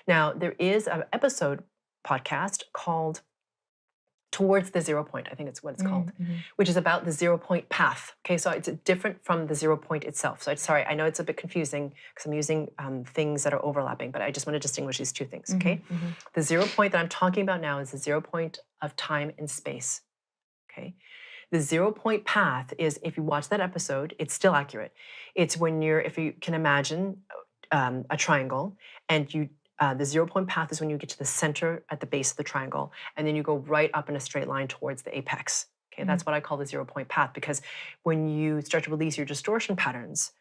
Now, there is an episode podcast called Towards the 0 Point, I think it's what it's called, which is about the 0 point path. Okay, so it's different from the 0 point itself. So sorry, I know it's a bit confusing because I'm using things that are overlapping, but I just want to distinguish these two things, okay? The 0 point that I'm talking about now is the 0 point of time and space, okay? The 0 point path is, if you watch that episode, it's still accurate. It's when if you can imagine a triangle, and the 0 point path is when you get to the center at the base of the triangle, and then you go right up in a straight line towards the apex. Okay, that's what I call the 0 point path, because when you start to release your distortion patterns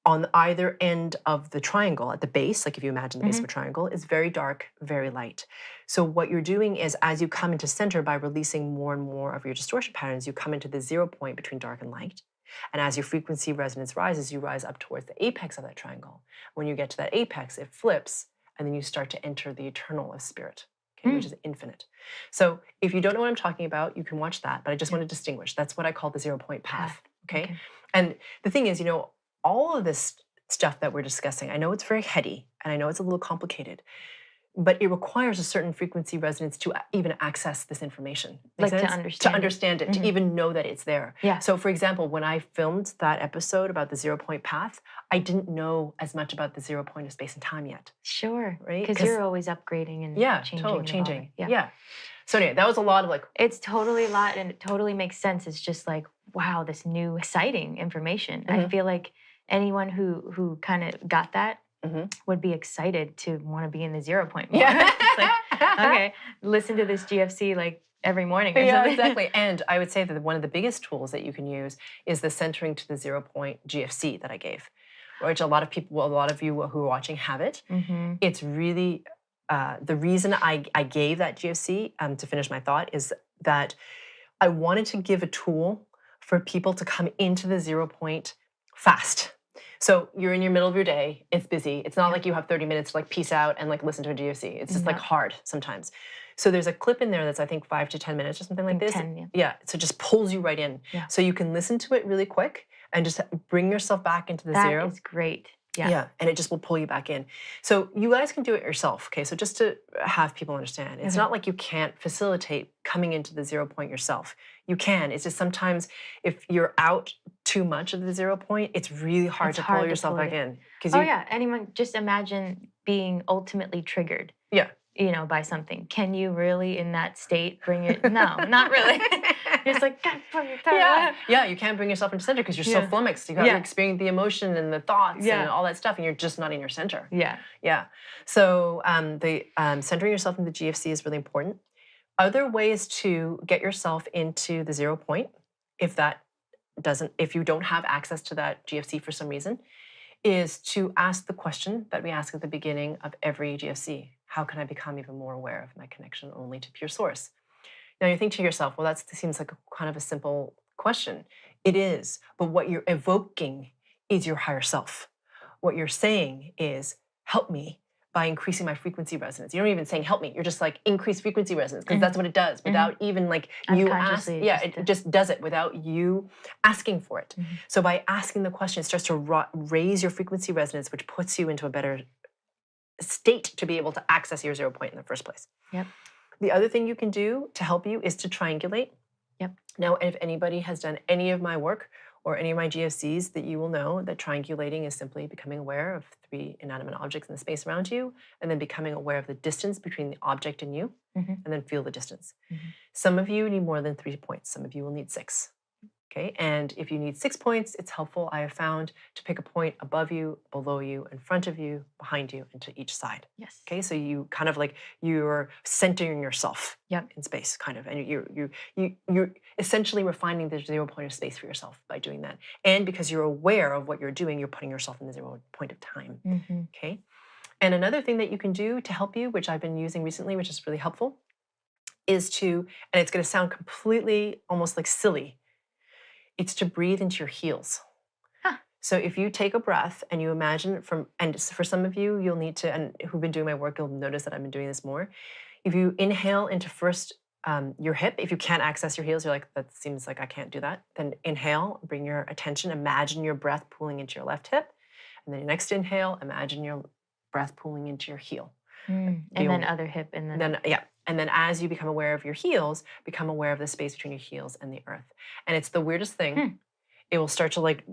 on either end of the triangle at the base, like if you imagine the base of a triangle, is very dark, very light. So what you're doing is, as you come into center by releasing more and more of your distortion patterns, you come into the 0 point between dark and light. And as your frequency resonance rises, you rise up towards the apex of that triangle. When you get to that apex, it flips, and then you start to enter the eternal of spirit, okay, which is infinite. So if you don't know what I'm talking about, you can watch that, but I just want to distinguish. That's what I call the 0 point path, okay? And the thing is, all of this stuff that we're discussing, I know it's very heady, and I know it's a little complicated, but it requires a certain frequency resonance to even access this information. Like sense? to understand it, to even know that it's there. Yeah. So for example, when I filmed that episode about the 0 point path, I didn't know as much about the 0 point of space and time yet. Sure. Right? Because you're always upgrading and changing. Yeah. So anyway, that was a lot of It's totally a lot, and it totally makes sense. It's just like, wow, this new exciting information. I feel like anyone who kind of got that would be excited to want to be in the 0 point more. It's like, okay, listen to this GFC every morning or something. Exactly. And I would say that one of the biggest tools that you can use is the centering to the 0 point GFC that I gave, which a lot of you who are watching have it. It's really, the reason I gave that GFC, to finish my thought, is that I wanted to give a tool for people to come into the 0 point fast. So you're in your middle of your day, it's busy. It's not like you have 30 minutes to peace out and listen to a GFC. It's just hard sometimes. So there's a clip in there that's, I think, 5 to 10 minutes or something like this. 10, yeah. So it just pulls you right in. Yeah. So you can listen to it really quick and just bring yourself back into the zero. That is great. Yeah. Yeah, and it just will pull you back in. So you guys can do it yourself, okay? So just to have people understand, it's not like you can't facilitate coming into the 0 point yourself. You can. It's just sometimes if you're out too much of the 0 point, it's really hard to pull yourself back in. Anyone, just imagine being ultimately triggered. Yeah. By something. Can you really, in that state, bring it? No, not really. It's like, God, pull your throat. Yeah, you can't bring yourself into center because you're so flummoxed. You're experiencing the emotion and the thoughts and all that stuff, and you're just not in your center. Yeah. So the centering yourself in the GFC is really important. Other ways to get yourself into the 0 point, if you don't have access to that GFC for some reason, is to ask the question that we ask at the beginning of every GFC. How can I become even more aware of my connection only to pure source? Now you think to yourself, well, that seems like kind of a simple question. It is, but what you're evoking is your higher self. What you're saying is, help me by increasing my frequency resonance. You're not even saying help me. You're just increase frequency resonance, because that's what it does without even you ask. Yeah, it just does it without you asking for it. So by asking the question, it starts to raise your frequency resonance, which puts you into a better state to be able to access your 0 point in the first place. Yep. The other thing you can do to help you is to triangulate. Yep. Now, if anybody has done any of my work or any of my GFCs, that you will know that triangulating is simply becoming aware of 3 inanimate objects in the space around you, and then becoming aware of the distance between the object and you, and then feel the distance. Some of you need more than 3 points. Some of you will need 6. Okay, and if you need 6 points, it's helpful, I have found, to pick a point above you, below you, in front of you, behind you, and to each side. Yes. Okay, so you kind of you're centering yourself in space, kind of, and you're essentially refining the 0 point of space for yourself by doing that. And because you're aware of what you're doing, you're putting yourself in the 0 point of time. Okay, and another thing that you can do to help you, which I've been using recently, which is really helpful, is to, and it's going to sound completely almost silly, it's to breathe into your heels. So if you take a breath and you imagine and for some of you, you'll need to, and who've been doing my work, you'll notice that I've been doing this more. If you inhale into first your hip, if you can't access your heels, you're like, that seems like I can't do that. Then inhale, bring your attention, imagine your breath pulling into your left hip. And then your next inhale, imagine your breath pulling into your heel. And then other hip, and then And then as you become aware of your heels, become aware of the space between your heels and the earth. And it's the weirdest thing. It will start to like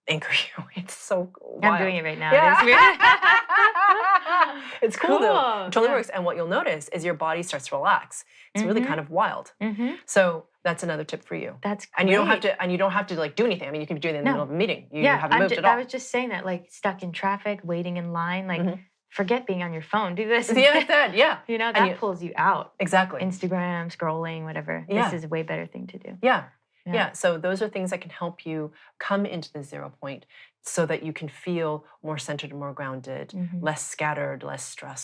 anchor you. It's so wild. I'm doing it right now. Yeah. It is weird. It's cool though. It totally works. And what you'll notice is your body starts to relax. It's really kind of wild. So that's another tip for you. That's great. And you don't have to like do anything. I mean, you can be doing it in the middle of a meeting. You haven't moved at all. I was just saying that, like stuck in traffic, waiting in line, like forget being on your phone. Do this. Yeah. You know, that pulls you out. Exactly. Instagram, scrolling, whatever. This is a way better thing to do. Yeah. So those are things that can help you come into the 0 point so that you can feel more centered and more grounded, less scattered, less stressed.